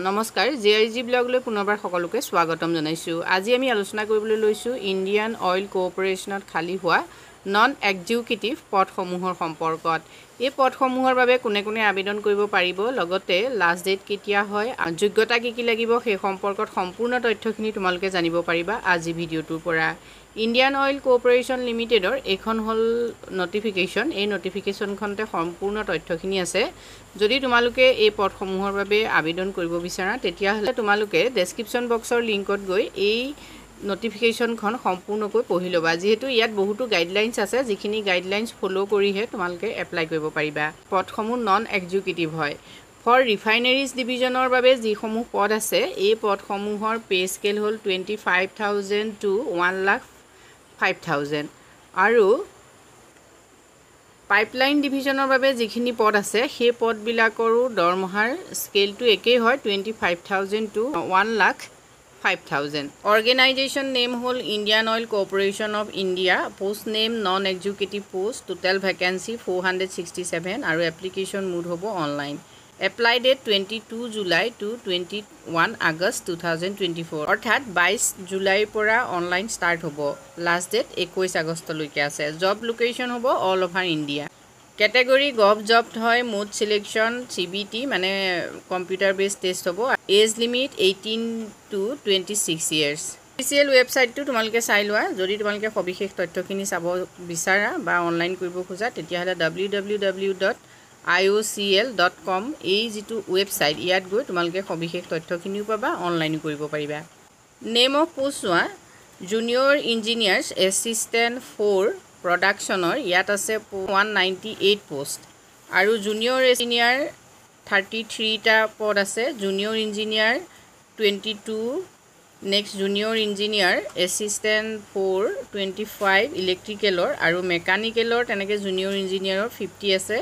নমস্কাৰ জেআইজি ব্লগলৈ পুনৰবাৰ সকলোকে স্বাগতম জনাইছোঁ। আজি আমি আলোচনা কৰিবলৈ লৈছোঁ ইণ্ডিয়ান অইল কোঅপাৰেশ্যনত খালী হোৱা নন এক্সিকিউটিভ পদসমূহৰ সম্পৰ্কত। এই পদসমূহৰ বাবে কোনে কোনে আবেদন কৰিব পাৰিব, লগতে লাষ্ট ডেট কেতিয়া হয়, যোগ্যতা কি লাগিব সেই সম্পৰ্কত সম্পূৰ্ণ তথ্যখিনি তোমালোকে জানিব পাৰিবা আজি ভিডিঅ'টোৰ পৰা। ইণ্ডিয়ান অইল কোঅপাৰেশ্যন লিমিটেডৰ এইখন হ'ল নটিফিকেশ্যন। এই নটিফিকেশ্যনখনতে সম্পূৰ্ণ তথ্যখিনি আছে। যদি তোমালোকে এই পদসমূহৰ বাবে আবেদন কৰিব বিচাৰা তেতিয়াহ'লে তোমালোকে ডেছক্ৰিপশ্যন বক্সৰ লিংকত গৈ এই নটিফিকেশ্যনখন সম্পূৰ্ণকৈ পঢ়ি ল'বা, যিহেতু ইয়াত বহুতো গাইডলাইনছ আছে, যিখিনি গাইডলাইনছ ফ'ল' কৰিহে তোমালোকে এপ্লাই কৰিব পাৰিবা। পদসমূহ নন এক্সিকিউটিভ হয়। ফৰ ৰিফাইনেৰিজ ডিভিজনৰ বাবে যিসমূহ পদ আছে, এই পদসমূহৰ পে স্কেল হ'ল 25,000 to 1,05,000 আৰু পাইপলাইন ডিভিজনৰ বাবে যিখিনি পদ আছে সেই পদবিলাকৰো দৰমহাৰ স্কেলটো একেই হয়, 25,000 to 1,05,000। অৰ্গেনাইজেশ্যন নেম হ'ল Indian oil corporation of India. Post name non executive post. Total vacancy 467 আৰু এপ্লিকেশ্যন মোড হ'ব online. Apply date 22 July to 21 August 2024, অৰ্থাৎ 22 জুলাইৰ পৰা অনলাইন ষ্টাৰ্ট হ'ব। লাষ্ট ডেট 21 আগষ্টলৈকে আছে। জব লোকেশ্যন হ'ব all over India. Category gov job হয়। মোড চিলেকশ্যন CBT মানে কম্পিউটাৰ বেছ টেষ্ট হ'ব। Age limit 18 to 26 years। Official ৱেবছাইটটো তোমালোকে চাই লোৱা। যদি তোমালোকে সবিশেষ তথ্যখিনি চাব বিচাৰা বা অনলাইন কৰিব খোজা তেতিয়াহ'লে www.iocl.com এই যিটো ৱেবছাইট, ইয়াত গৈ তোমালোকে সবিশেষ তথ্যখিনিও পাবা, অনলাইনো কৰিব পাৰিবা। নেম অফ পোষ্ট চোৱা, জুনিয়ৰ ইঞ্জিনিয়াৰ্ছ এছিষ্টেণ্ট 4 প্ৰডাকশ্যনৰ ইয়াত আছে 198 পোষ্ট আৰু জুনিয়ৰ ইঞ্জিনিয়াৰ 33টা পদ আছে। Junior engineer 22, next junior engineer assistant 4 25 ইলেক্ট্ৰিকেলৰ আৰু মেকানিকেলৰ তেনেকৈ জুনিয়ৰ ইঞ্জিনিয়াৰৰ 50 আছে।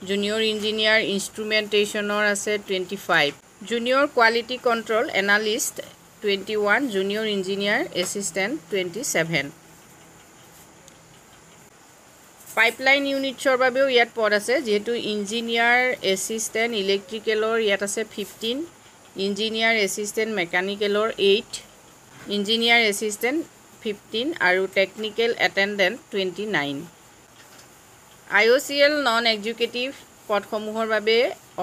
জুনিয়ৰ ইঞ্জিনিয়াৰ ইনষ্ট্ৰুমেণ্টেশ্যনৰ আছে 25। Junior quality control analyst 21, junior engineer assistant 27। Pipeline ইউনিটছৰ বাবেও ইয়াত পদ আছে, যিহেতু ইঞ্জিনিয়াৰ এছিষ্টেণ্ট ইলেক্ট্ৰিকেলৰ ইয়াত আছে 15, ইঞ্জিনিয়াৰ এছিষ্টেণ্ট মেকানিকেলৰ 8, ইঞ্জিনিয়াৰ এছিষ্টেণ্ট 15 আৰু technical attendant 29। IOCL non executive পদসমূহৰ বাবে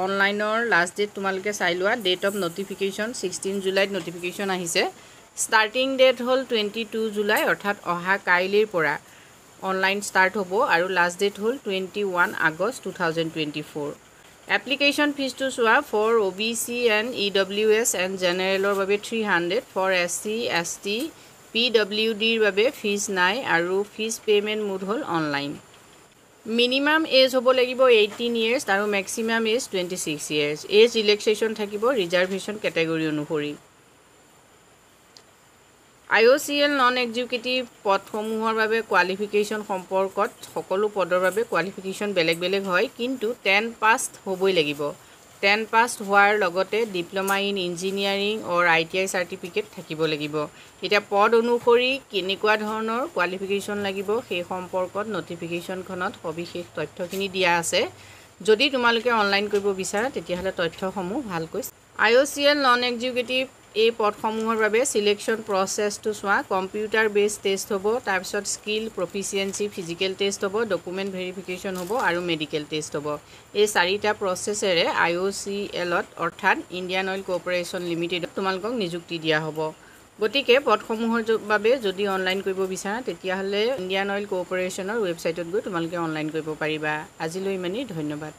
অনলাইনৰ লাষ্ট ডেট তোমালোকে চাই লোৱা। ডেট অফ নটিফিকেশ্যন 16 জুলাইত নটিফিকেশ্যন আহিছে। ষ্টাৰ্টিং ডেট হ'ল 22 জুলাই, অৰ্থাৎ অহা কাইলৈৰ পৰা অনলাইন ষ্টাৰ্ট হ'ব আৰু লাষ্ট ডেট হ'ল 21 আগষ্ট 2024। এপ্লিকেশ্যন ফিজটো চোৱা, for OBC and EWS and জেনেৰেলৰ বাবে 300, ফৰ SC ST PWDৰ বাবে ফিজ নাই আৰু ফিজ পে'মেণ্ট মোড হ'ল অনলাইন। মিনিমাম এজ হ'ব লাগিব 18 years আৰু maximum age 26 years। Age relaxation থাকিব ৰিজাৰ্ভেশ্যন কেটেগৰী অনুসৰি। IOCL নন এক্সিকিউটিভ পদসমূহৰ বাবে কোৱালিফিকেশ্যন সম্পৰ্কত সকলো পদৰ বাবে কোৱালিফিকেশ্যন বেলেগ বেলেগ হয়, কিন্তু 10 পাছ হ'বই লাগিব। 10 পাছ হোৱাৰ লগতে diploma in engineering or ITI certificate থাকিব লাগিব। এতিয়া পদ অনুসৰি কেনেকুৱা ধৰণৰ কোৱালিফিকেশ্যন লাগিব সেই সম্পৰ্কত নটিফিকেশ্যনখনত সবিশেষ তথ্যখিনি দিয়া আছে। যদি তোমালোকে অনলাইন কৰিব বিচাৰা তেতিয়াহ'লে তথ্যসমূহ ভালকৈ IOCL নন এক্সিকিউটিভ এই পদসমূহৰ বাবে চিলেকশ্যন প্ৰচেছটো চোৱা। কম্পিউটাৰ বেছ টেষ্ট হ'ব, তাৰপিছত স্কিল প্ৰফিচিয়েঞ্চি ফিজিকেল টেষ্ট হ'ব, ডকুমেণ্ট ভেৰিফিকেশ্যন হ'ব আৰু মেডিকেল টেষ্ট হ'ব। এই 4টা প্ৰচেছেৰে IOCLত অৰ্থাৎ ইণ্ডিয়ান অইল কোঅপাৰেশ্যন লিমিটেডত তোমালোকক নিযুক্তি দিয়া হ'ব। গতিকে পদসমূহৰ বাবে যদি অনলাইন কৰিব বিচাৰা তেতিয়াহ'লে ইণ্ডিয়ান অইল কোঅপাৰেশ্যনৰ ৱেবছাইটত গৈ তোমালোকে অনলাইন কৰিব পাৰিবা। আজিলৈ ইমানেই, ধন্যবাদ।